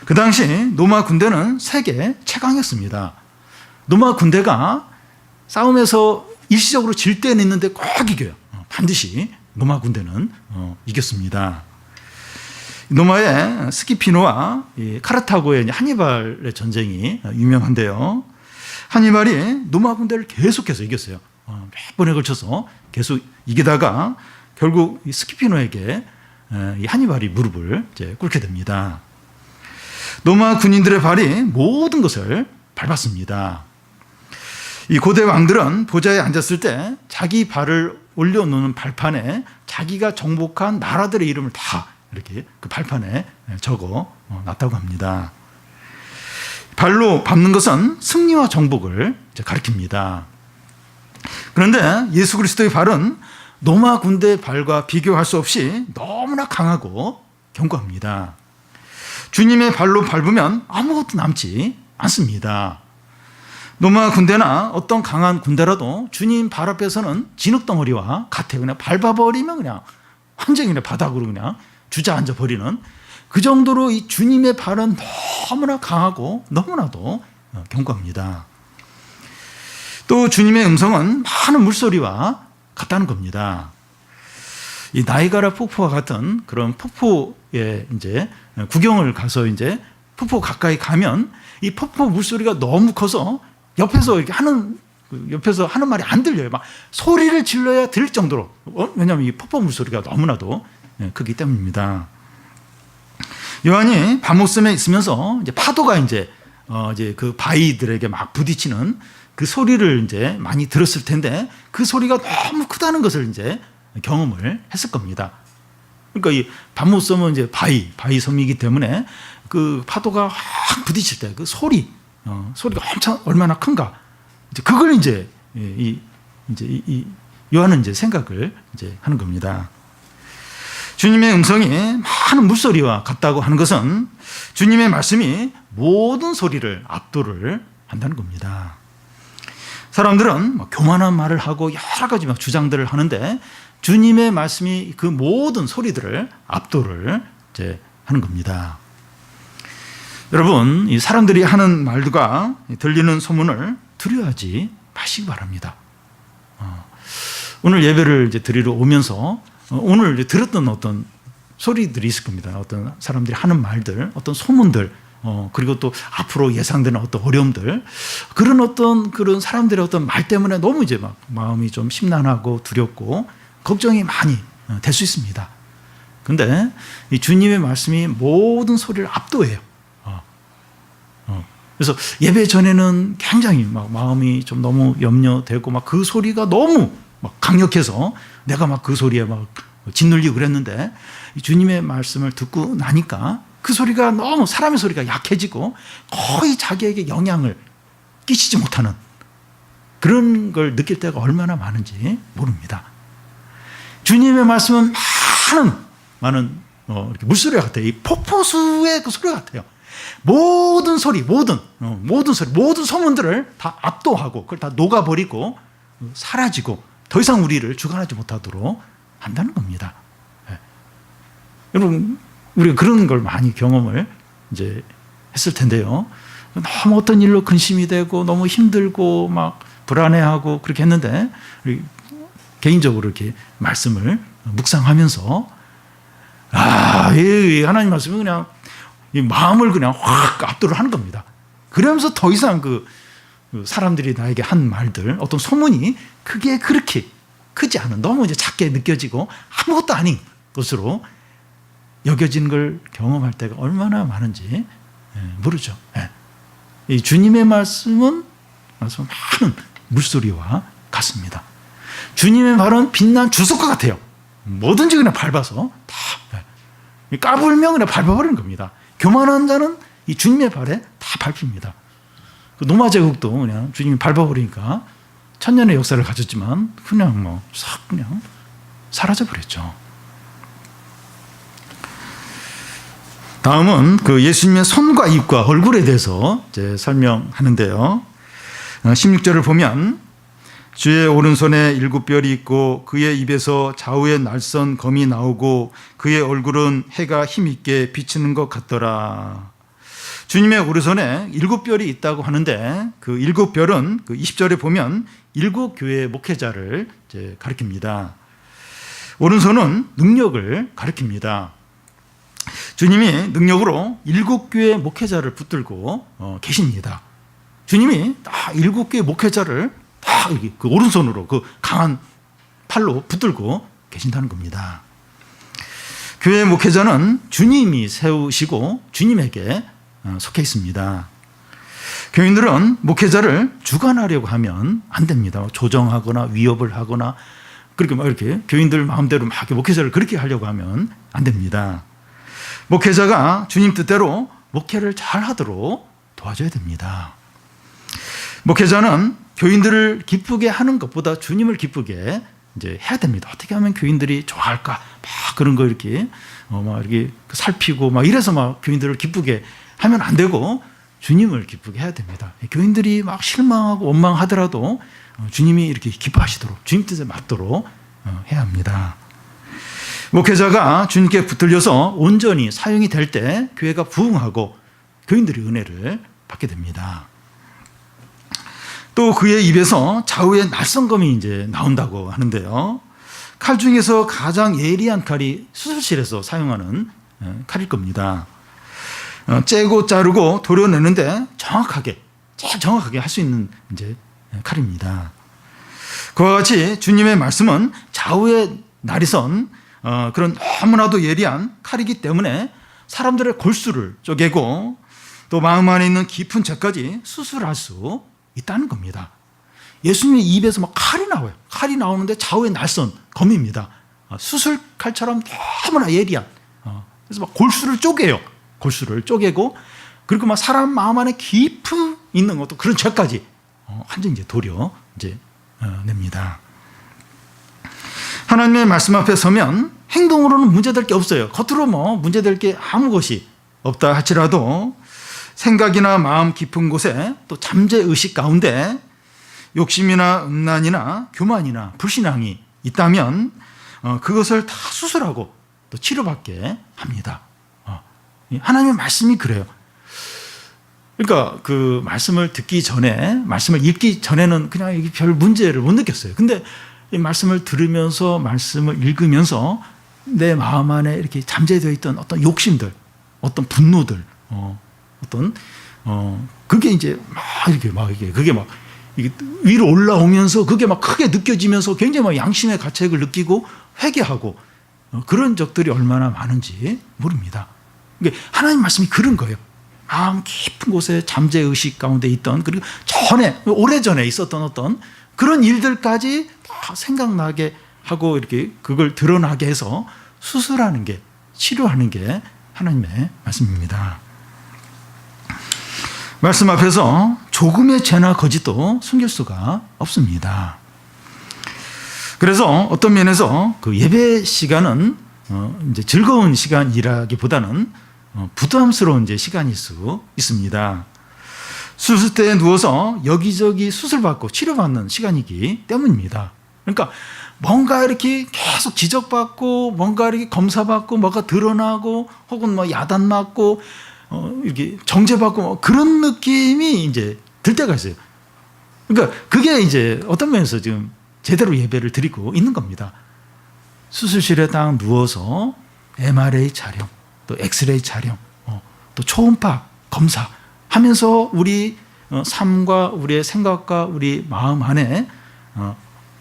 그 당시 로마 군대는 세계 최강이었습니다. 로마 군대가 싸움에서 일시적으로 질 때는 있는데 꼭 이겨요. 반드시 로마 군대는 이겼습니다. 로마의 스키피노와 카르타고의 하니발의 전쟁이 유명한데요. 하니발이 로마 군대를 계속해서 이겼어요. 몇 번에 걸쳐서 계속 이기다가 결국 이 스키피노에게 이 하니발이 무릎을 이제 꿇게 됩니다. 로마 군인들의 발이 모든 것을 밟았습니다. 이 고대 왕들은 보좌에 앉았을 때 자기 발을 올려놓는 발판에 자기가 정복한 나라들의 이름을 다 이렇게 그 발판에 적어 놨다고 합니다. 발로 밟는 것은 승리와 정복을 가리킵니다. 그런데 예수 그리스도의 발은 로마 군대의 발과 비교할 수 없이 너무나 강하고 견고합니다. 주님의 발로 밟으면 아무것도 남지 않습니다. 로마 군대나 어떤 강한 군대라도 주님 발 앞에서는 진흙덩어리와 같아요. 그냥 밟아버리면 그냥 완전히 그냥 바닥으로 그냥 주저앉아 버리는, 그 정도로 이 주님의 발은 너무나 강하고 너무나도 견고합니다. 또 주님의 음성은 많은 물소리와 같다는 겁니다. 이 나이가라 폭포와 같은 그런 폭포에 이제 구경을 가서 이제 폭포 가까이 가면 이 폭포 물소리가 너무 커서 옆에서 이렇게 옆에서 하는 말이 안 들려요. 막 소리를 질러야 들릴 정도로. 왜냐하면 이 폭포 물소리가 너무나도 크기 때문입니다. 요한이 밤옷섬에 있으면서 이제 파도가 이제 그 바위들에게 막 부딪히는 그 소리를 이제 많이 들었을 텐데, 그 소리가 너무 크다는 것을 이제 경험을 했을 겁니다. 그러니까 이 밤옷섬은 이제 바위 섬이기 때문에 그 파도가 확 부딪힐 때 그 소리가 엄청 얼마나 큰가, 이제 그걸 이제 요한은 이제 생각을 이제 하는 겁니다. 주님의 음성이 많은 물소리와 같다고 하는 것은 주님의 말씀이 모든 소리를 압도를 한다는 겁니다. 사람들은 교만한 말을 하고 여러 가지 주장들을 하는데 주님의 말씀이 그 모든 소리들을 압도를 이제 하는 겁니다. 여러분, 이 사람들이 하는 말과 들리는 소문을 두려워하지 마시기 바랍니다. 오늘 예배를 이제 드리러 오면서 오늘 이제 들었던 어떤 소리들이 있을 겁니다. 어떤 사람들이 하는 말들, 어떤 소문들, 그리고 또 앞으로 예상되는 어떤 어려움들, 그런 사람들의 어떤 말 때문에 너무 이제 막 마음이 좀 심란하고 두렵고 걱정이 많이 될 수 있습니다. 그런데 이 주님의 말씀이 모든 소리를 압도해요. 그래서 예배 전에는 굉장히 막 마음이 좀 너무 염려되고 막 그 소리가 너무 막 강력해서 내가 막 그 소리에 막 짓눌리고 그랬는데, 이 주님의 말씀을 듣고 나니까 그 소리가 너무 사람의 소리가 약해지고 거의 자기에게 영향을 끼치지 못하는 그런 걸 느낄 때가 얼마나 많은지 모릅니다. 주님의 말씀은 많은 이렇게 물소리 같아요. 이 폭포수의 그 소리 같아요. 모든 소리, 모든 소문들을 다 압도하고 그걸 다 녹아버리고 사라지고 더 이상 우리를 주관하지 못하도록 한다는 겁니다. 네. 여러분, 우리가 그런 걸 많이 경험을 이제 했을 텐데요. 너무 어떤 일로 근심이 되고 너무 힘들고 막 불안해하고 그렇게 했는데, 개인적으로 이렇게 말씀을 묵상하면서 이 하나님 말씀은 그냥 이 마음을 그냥 확 압도를 하는 겁니다. 그러면서 더 이상 그 사람들이 나에게 한 말들, 어떤 소문이 그게 그렇게 크지 않은, 너무 이제 작게 느껴지고 아무것도 아닌 것으로 여겨지는 걸 경험할 때가 얼마나 많은지 모르죠. 이 주님의 말씀은 많은 물소리와 같습니다. 주님의 말은 빛난 주석과 같아요. 뭐든지 그냥 밟아서 다 까불면 그냥 밟아버리는 겁니다. 교만한 자는 이 주님의 발에 다 밟힙니다. 그 노마 제국도 그냥 주님이 밟아버리니까 천년의 역사를 가졌지만 그냥 뭐 싹 그냥 사라져 버렸죠. 다음은 그 예수님의 손과 입과 얼굴에 대해서 이제 설명하는데요. 16절을 보면 주의 오른손에 7뼈리 있고 그의 입에서 좌우에 날선 검이 나오고 그의 얼굴은 해가 힘있게 비치는 것 같더라. 주님의 오른손에 7뼈리 있다고 하는데 그 7뼈는 그 20절에 보면 7교회의 목회자를 이제 가리킵니다. 오른손은 능력을 가리킵니다. 주님이 능력으로 7교회의 목회자를 붙들고 계십니다. 주님이 딱 7교회의 목회자를 다 그 오른손으로 그 강한 팔로 붙들고 계신다는 겁니다. 교회 목회자는 주님이 세우시고 주님에게 속해 있습니다. 교인들은 목회자를 주관하려고 하면 안 됩니다. 조정하거나 위협을 하거나 그렇게 막 이렇게 교인들 마음대로 막 목회자를 그렇게 하려고 하면 안 됩니다. 목회자가 주님 뜻대로 목회를 잘 하도록 도와줘야 됩니다. 목회자는 교인들을 기쁘게 하는 것보다 주님을 기쁘게 이제 해야 됩니다. 어떻게 하면 교인들이 좋아할까? 막 그런 거 이렇게 막 이렇게 살피고 막 이래서 막 교인들을 기쁘게 하면 안 되고 주님을 기쁘게 해야 됩니다. 교인들이 막 실망하고 원망하더라도 주님이 이렇게 기뻐하시도록 주님 뜻에 맞도록 해야 합니다. 목회자가 주님께 붙들려서 온전히 사용이 될 때 교회가 부흥하고 교인들이 은혜를 받게 됩니다. 또 그의 입에서 좌우에 낯선검이 이제 나온다고 하는데요. 칼 중에서 가장 예리한 칼이 수술실에서 사용하는 칼일 겁니다. 째고 자르고 도려내는데 제일 정확하게 할 수 있는 이제 칼입니다. 그와 같이 주님의 말씀은 좌우에 날이 선 그런 너무나도 예리한 칼이기 때문에 사람들의 골수를 쪼개고 또 마음 안에 있는 깊은 죄까지 수술할 수 있다는 겁니다. 예수님의 입에서 막 칼이 나와요. 칼이 나오는데 좌우에 날선 검입니다. 수술칼처럼 너무나 예리한. 그래서 막 골수를 쪼개요. 골수를 쪼개고 그리고 막 사람 마음 안에 깊이 있는 것도 그런 죄까지 완전히 이제 도려 이제 냅니다. 하나님의 말씀 앞에 서면 행동으로는 문제될 게 없어요. 겉으로 뭐 문제될 게 아무 것이 없다 할지라도 생각이나 마음 깊은 곳에 또 잠재의식 가운데 욕심이나 음란이나 교만이나 불신앙이 있다면 그것을 다 수술하고 또 치료받게 합니다. 하나님의 말씀이 그래요. 그러니까 그 말씀을 듣기 전에, 말씀을 읽기 전에는 그냥 별 문제를 못 느꼈어요. 근데 이 말씀을 들으면서, 말씀을 읽으면서 내 마음 안에 이렇게 잠재되어 있던 어떤 욕심들, 어떤 분노들, 그게 이제 그게 막 이게 위로 올라오면서 그게 막 크게 느껴지면서 굉장히 막 양심의 가책을 느끼고 회개하고 그런 적들이 얼마나 많은지 모릅니다. 그러니까 하나님 말씀이 그런 거예요. 마음 깊은 곳에 잠재의식 가운데 있던 그리고 오래전에 있었던 어떤 그런 일들까지 다 생각나게 하고 이렇게 그걸 드러나게 해서 수술하는 게, 치료하는 게 하나님의 말씀입니다. 말씀 앞에서 조금의 죄나 거짓도 숨길 수가 없습니다. 그래서 어떤 면에서 그 예배 시간은 이제 즐거운 시간이라기보다는 부담스러운 이제 시간일 수 있습니다. 수술대에 누워서 여기저기 수술받고 치료받는 시간이기 때문입니다. 그러니까 뭔가 이렇게 계속 지적받고 뭔가 이렇게 검사받고 뭐가 드러나고 혹은 뭐 야단 맞고 이렇게 정죄받고 뭐 그런 느낌이 이제 들 때가 있어요. 그러니까 그게 이제 어떤 면에서 지금 제대로 예배를 드리고 있는 겁니다. 수술실에 딱 누워서 MRI 촬영, 또 엑스레이 촬영, 또 초음파 검사 하면서 우리 삶과 우리의 생각과 우리 마음 안에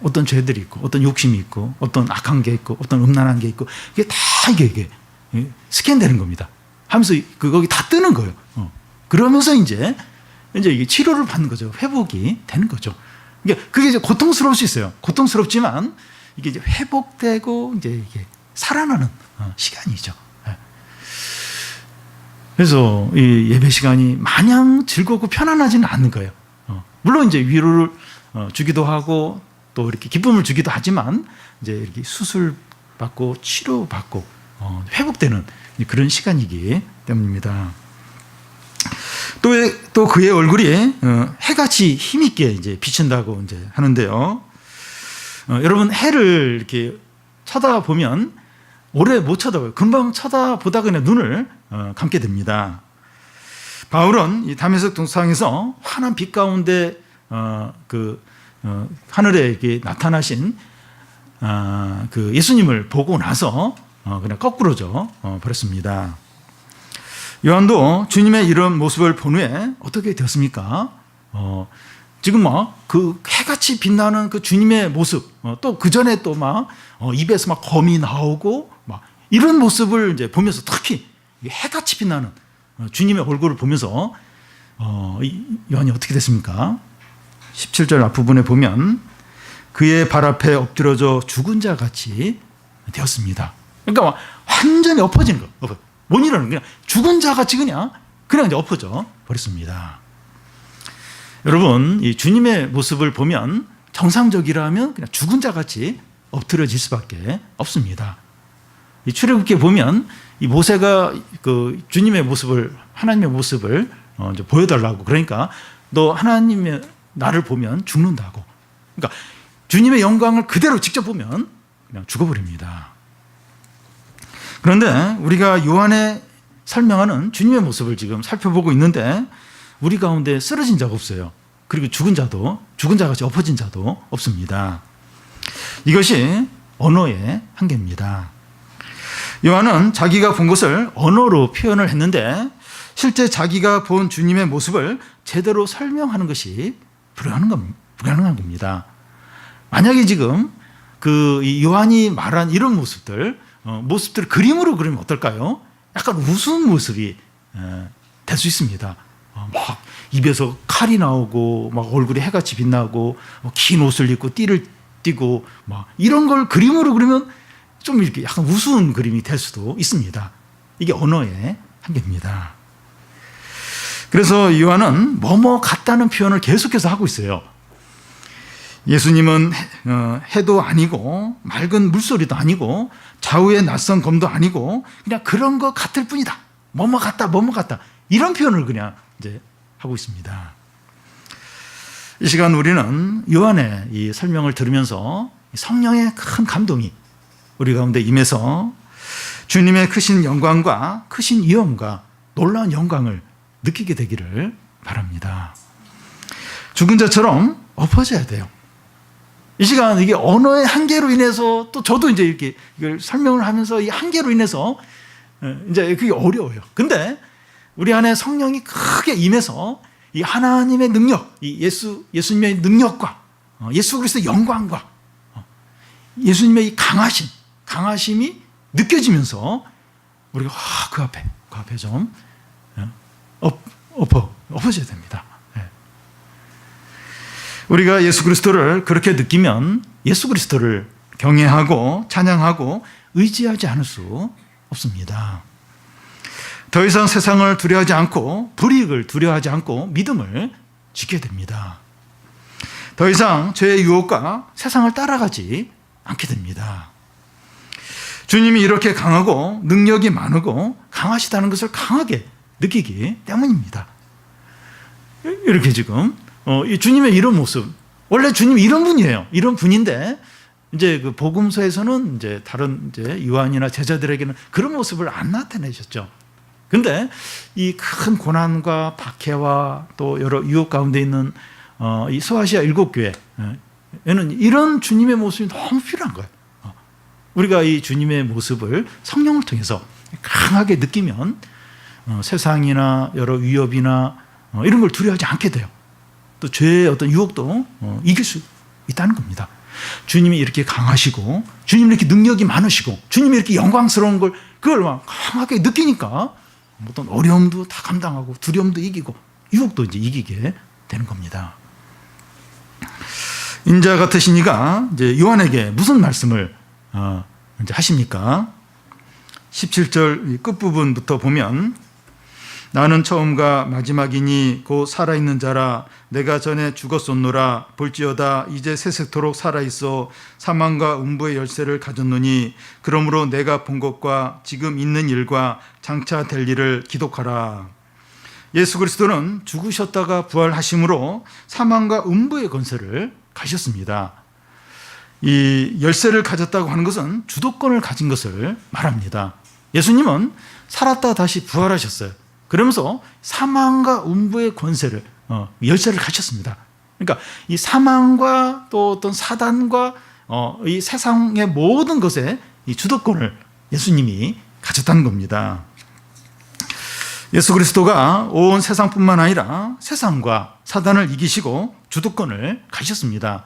어떤 죄들이 있고 어떤 욕심이 있고 어떤 악한 게 있고 어떤 음란한 게 있고 이게 다 이게 스캔되는 겁니다. 하면서 거기 다 뜨는 거예요. 그러면서 이제 이게 치료를 받는 거죠. 회복이 되는 거죠. 그게 이제 고통스러울 수 있어요. 고통스럽지만 이게 이제 회복되고 이제 이게 살아나는 시간이죠. 그래서 이 예배 시간이 마냥 즐겁고 편안하지는 않는 거예요. 물론 이제 위로를 주기도 하고 또 이렇게 기쁨을 주기도 하지만 이제 이렇게 수술 받고 치료 받고 회복되는 그런 시간이기 때문입니다. 또 그의 얼굴이 해같이 힘있게 이제 비친다고 이제 하는데요. 여러분 해를 이렇게 쳐다보면 오래 못 쳐다봐요. 금방 쳐다보다 그냥 눈을 감게 됩니다. 바울은 이 다메섹 동상에서 환한 빛 가운데 하늘에 이렇게 나타나신 그 예수님을 보고 나서 그냥 거꾸로져 버렸습니다. 요한도 주님의 이런 모습을 본 후에 어떻게 되었습니까? 지금 막 그 해같이 빛나는 그 주님의 모습, 또 그 전에 또 막 입에서 막 검이 나오고 막 이런 모습을 이제 보면서 특히 해같이 빛나는 주님의 얼굴을 보면서 요한이 어떻게 됐습니까? 17절 앞부분에 보면 그의 발 앞에 엎드려져 죽은 자 같이 되었습니다. 그러니까 막 완전히 엎어지는 거. 못 일어나는 그냥 죽은 자 같이 그냥 이제 엎어져 버렸습니다. 여러분, 이 주님의 모습을 보면 정상적이라면 그냥 죽은 자 같이 엎드려질 수밖에 없습니다. 이 출애굽기에 보면 이 모세가 그 주님의 모습을 하나님의 모습을 이제 보여달라고 그러니까 너 하나님의 나를 보면 죽는다고. 그러니까 주님의 영광을 그대로 직접 보면 그냥 죽어버립니다. 그런데 우리가 요한에 설명하는 주님의 모습을 지금 살펴보고 있는데 우리 가운데 쓰러진 자가 없어요. 그리고 죽은 자같이 엎어진 자도 없습니다. 이것이 언어의 한계입니다. 요한은 자기가 본 것을 언어로 표현을 했는데 실제 자기가 본 주님의 모습을 제대로 설명하는 것이 불가능한 겁니다. 만약에 지금 그 요한이 말한 이런 모습들을 그림으로 그리면 어떨까요? 약간 우스운 모습이 될 수 있습니다. 막 입에서 칼이 나오고 막 얼굴이 해같이 빛나고 긴 옷을 입고 띠를 띠고 막 이런 걸 그림으로 그리면 좀 이렇게 약간 우스운 그림이 될 수도 있습니다. 이게 언어의 한계입니다. 그래서 요한은 뭐뭐 같다는 표현을 계속해서 하고 있어요. 예수님은 해도 아니고 맑은 물소리도 아니고 좌우의 낯선 검도 아니고 그냥 그런 거 같을 뿐이다. 뭐뭐 같다 이런 표현을 그냥 이제 하고 있습니다. 이 시간 우리는 요한의 이 설명을 들으면서 성령의 큰 감동이 우리 가운데 임해서 주님의 크신 영광과 크신 위엄과 놀라운 영광을 느끼게 되기를 바랍니다. 죽은 자처럼 엎어져야 돼요. 이 시간 이게 언어의 한계로 인해서 또 저도 이제 이렇게 이걸 설명을 하면서 이 한계로 인해서 이제 그게 어려워요. 근데 우리 안에 성령이 크게 임해서 이 하나님의 능력, 이 예수님의 능력과 예수 그리스도의 영광과 예수님의 이 강하심이 느껴지면서 우리가 그 앞에 좀 엎어져야 됩니다. 우리가 예수 그리스도를 그렇게 느끼면 예수 그리스도를 경외하고 찬양하고 의지하지 않을 수 없습니다. 더 이상 세상을 두려워하지 않고 불이익을 두려워하지 않고 믿음을 지켜야 됩니다. 더 이상 죄의 유혹과 세상을 따라가지 않게 됩니다. 주님이 이렇게 강하고 능력이 많고 강하시다는 것을 강하게 느끼기 때문입니다. 이렇게 지금 이 주님의 이런 모습, 원래 주님이 이런 분이에요. 이런 분인데 이제 그 복음서에서는 이제 다른 이제 요한이나 제자들에게는 그런 모습을 안 나타내셨죠. 근데 이 큰 고난과 박해와 또 여러 유혹 가운데 있는 이 소아시아 7교회에는 이런 주님의 모습이 너무 필요한 거예요. 우리가 이 주님의 모습을 성령을 통해서 강하게 느끼면 세상이나 여러 위협이나 이런 걸 두려워하지 않게 돼요. 또 죄의 어떤 유혹도 이길 수 있다는 겁니다. 주님이 이렇게 강하시고 주님이 이렇게 능력이 많으시고 주님이 이렇게 영광스러운 걸 그걸 막 강하게 느끼니까 어떤 어려움도 다 감당하고 두려움도 이기고 유혹도 이제 이기게 되는 겁니다. 인자 같으신 이가 이제 요한에게 무슨 말씀을 이제 하십니까? 17절 끝부분부터 보면 나는 처음과 마지막이니 곧 살아있는 자라. 내가 전에 죽었었노라. 볼지어다 이제 세세토록 살아있어 사망과 음부의 열쇠를 가졌노니 그러므로 내가 본 것과 지금 있는 일과 장차 될 일을 기록하라. 예수 그리스도는 죽으셨다가 부활하심으로 사망과 음부의 권세를 가셨습니다. 이 열쇠를 가졌다고 하는 것은 주도권을 가진 것을 말합니다. 예수님은 살았다 다시 부활하셨어요. 그러면서 사망과 음부의 권세를 열쇠를 가졌습니다. 그러니까 이 사망과 또 어떤 사단과 이 세상의 모든 것에 이 주도권을 예수님이 가졌다는 겁니다. 예수 그리스도가 온 세상뿐만 아니라 세상과 사단을 이기시고 주도권을 가졌습니다.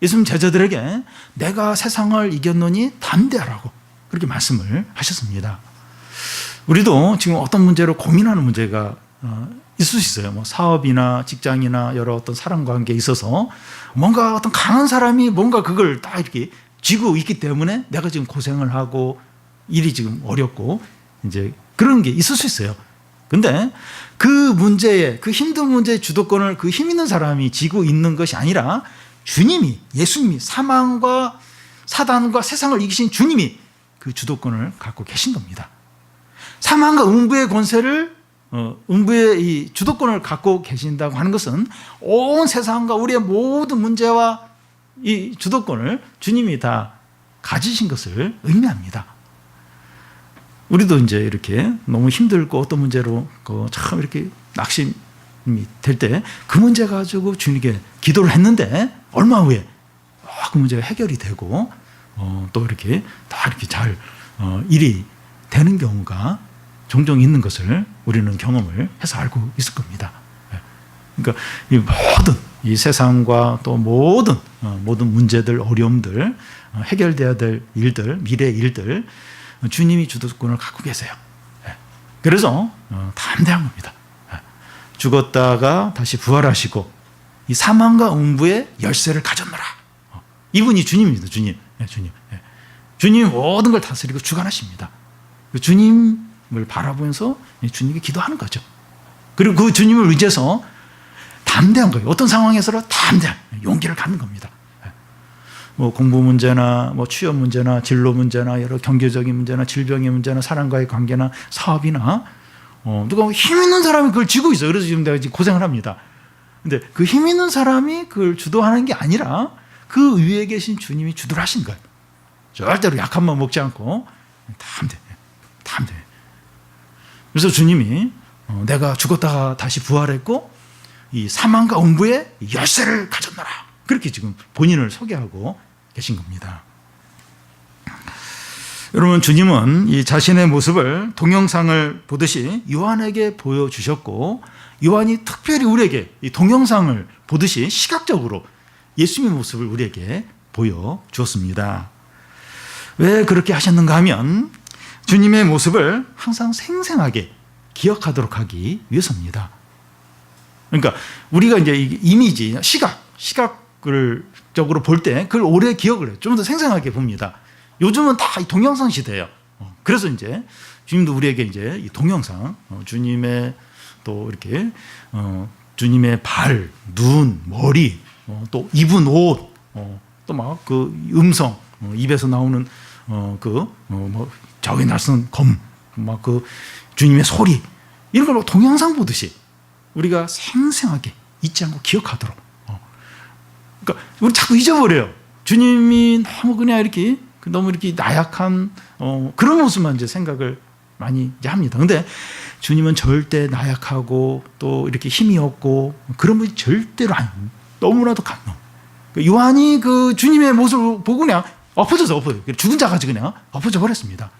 예수님 제자들에게 내가 세상을 이겼노니 담대하라고 그렇게 말씀을 하셨습니다. 우리도 지금 어떤 문제로 고민하는 문제가 있을 수 있어요. 뭐 사업이나 직장이나 여러 어떤 사람 관계에 있어서 뭔가 어떤 강한 사람이 뭔가 그걸 딱 이렇게 쥐고 있기 때문에 내가 지금 고생을 하고 일이 지금 어렵고 이제 그런 게 있을 수 있어요. 근데 그 문제에, 그 힘든 문제의 주도권을 그 힘 있는 사람이 쥐고 있는 것이 아니라 주님이, 예수님이 사망과 사단과 세상을 이기신 주님이 그 주도권을 갖고 계신 겁니다. 사망과 음부의 권세를, 음부의 이 주도권을 갖고 계신다고 하는 것은 온 세상과 우리의 모든 문제와 이 주도권을 주님이 다 가지신 것을 의미합니다. 우리도 이제 이렇게 너무 힘들고 어떤 문제로 참 이렇게 낙심이 될 때 그 문제 가지고 주님께 기도를 했는데 얼마 후에 그 문제가 해결이 되고 또 이렇게 다 이렇게 잘 일이 되는 경우가 종종 있는 것을 우리는 경험을 해서 알고 있을 겁니다. 그러니까 이 모든 이 세상과 또 모든 문제들, 어려움들, 해결돼야 될 일들, 미래의 일들 주님이 주도권을 갖고 계세요. 그래서 담대한 겁니다. 죽었다가 다시 부활하시고 이 사망과 음부의 열쇠를 가졌노라. 이분이 주님입니다. 주님. 주님. 주님이 모든 걸 다스리고 주관하십니다. 주님을 바라보면서 주님께 기도하는 거죠. 그리고 그 주님을 의지해서 담대한 거예요. 어떤 상황에서도 담대한 용기를 갖는 겁니다. 뭐 공부 문제나 뭐 취업 문제나 진로 문제나 여러 경제적인 문제나 질병의 문제나 사람과의 관계나 사업이나 누가 힘 있는 사람이 그걸 쥐고 있어요. 그래서 지금 내가 고생을 합니다. 근데 그 힘 있는 사람이 그걸 주도하는 게 아니라 그 위에 계신 주님이 주도를 하신 거예요. 절대로 약한 마음 먹지 않고 담대. 그래서 주님이 내가 죽었다가 다시 부활했고 이 사망과 음부의 열쇠를 가졌노라. 그렇게 지금 본인을 소개하고 계신 겁니다. 여러분, 주님은 이 자신의 모습을 동영상을 보듯이 요한에게 보여주셨고 요한이 특별히 우리에게 이 동영상을 보듯이 시각적으로 예수님의 모습을 우리에게 보여주었습니다. 왜 그렇게 하셨는가 하면 주님의 모습을 항상 생생하게 기억하도록 하기 위해서입니다. 그러니까 우리가 이제 이미지, 시각을 적으로 볼 때 그걸 오래 기억을 해요. 좀 더 생생하게 봅니다. 요즘은 다 동영상 시대예요. 그래서 이제 주님도 우리에게 이제 이 동영상, 주님의 또 이렇게 주님의 발, 눈, 머리, 또 입은 옷, 또 막 그 음성, 입에서 나오는 뭐 저기 낯선 검, 막 그 주님의 소리 이런 걸 동영상 보듯이 우리가 생생하게 잊지 않고 기억하도록. 그러니까 우리 자꾸 잊어버려요. 주님이 너무 이렇게 나약한 그런 모습만 이제 생각을 많이 이제 합니다. 근데 주님은 절대 나약하고 또 이렇게 힘이 없고 그런 분이 절대로 아니에요. 너무나도 강해. 요한이 그 주님의 모습을 보고 그냥 엎어져서 죽은 자같이 그냥 엎어져 버렸습니다.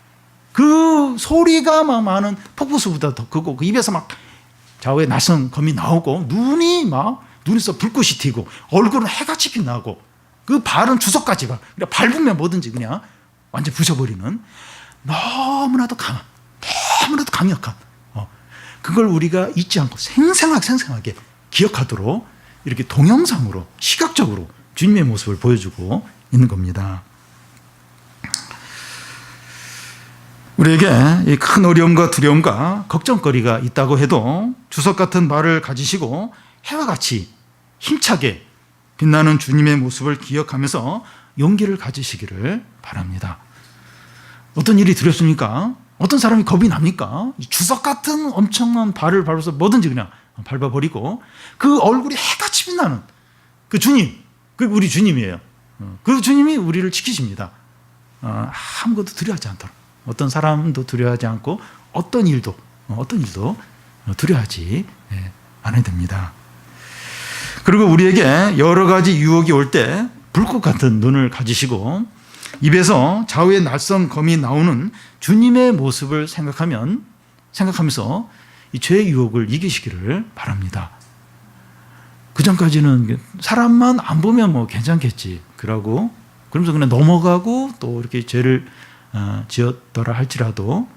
그 소리가 막 많은 폭포수보다 더 크고 그 입에서 막 좌우에 낯선 검이 나오고 눈에서 불꽃이 튀고 얼굴은 해같이 빛나고 그 발은 주석까지 가. 그냥 밟으면 뭐든지 그냥 완전 부셔버리는 너무나도 강력한 그걸 우리가 잊지 않고 생생하게 기억하도록 이렇게 동영상으로 시각적으로 주님의 모습을 보여주고 있는 겁니다. 우리에게 이 큰 어려움과 두려움과 걱정거리가 있다고 해도 주석 같은 발을 가지시고 해와 같이 힘차게 빛나는 주님의 모습을 기억하면서 용기를 가지시기를 바랍니다. 어떤 일이 두렵습니까? 어떤 사람이 겁이 납니까? 주석 같은 엄청난 발을 밟아서 뭐든지 그냥 밟아버리고 그 얼굴이 해같이 빛나는 그 주님, 그 우리 주님이에요. 그 주님이 우리를 지키십니다. 아무것도 두려워하지 않도록, 어떤 사람도 두려워하지 않고 어떤 일도 두려워하지 않아야 됩니다. 그리고 우리에게 여러 가지 유혹이 올 때 불꽃 같은 눈을 가지시고 입에서 좌우의 낯선 검이 나오는 주님의 모습을 생각하면서 이 죄의 유혹을 이기시기를 바랍니다. 그 전까지는 사람만 안 보면 뭐 괜찮겠지 그러면서 그냥 넘어가고 또 이렇게 죄를 지었더라 할지라도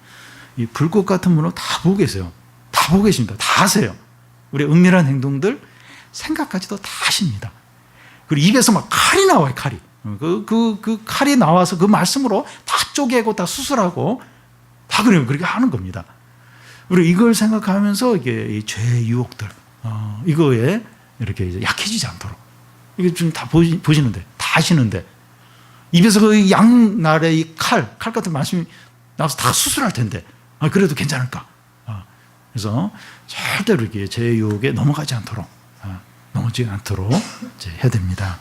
이 불꽃 같은 분은 다 보고 계세요. 다 보고 계십니다. 다 아세요. 우리의 은밀한 행동들, 생각까지도 다 아십니다. 그리고 입에서 막 칼이 나와요. 칼이. 그 칼이 나와서 그 말씀으로 다 쪼개고 다 수술하고 다 그렇게 하는 겁니다. 우리 이걸 생각하면서 이게 이 죄의 유혹들 이거에 이렇게 이제 약해지지 않도록, 이게 좀 다 보시는데 다 아시는데 입에서 그 양날의 이 칼 같은 말씀이 나와서 다 수술할 텐데 그래도 괜찮을까? 그래서 절대로 이렇게 죄의 유혹에 넘어가지 않도록 이제 해야 됩니다.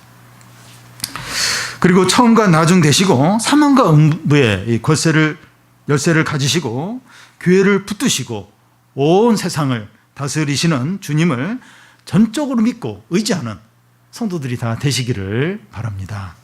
그리고 처음과 나중 되시고 사망과 음부의 열쇠를 가지시고 교회를 붙드시고 온 세상을 다스리시는 주님을 전적으로 믿고 의지하는 성도들이 다 되시기를 바랍니다.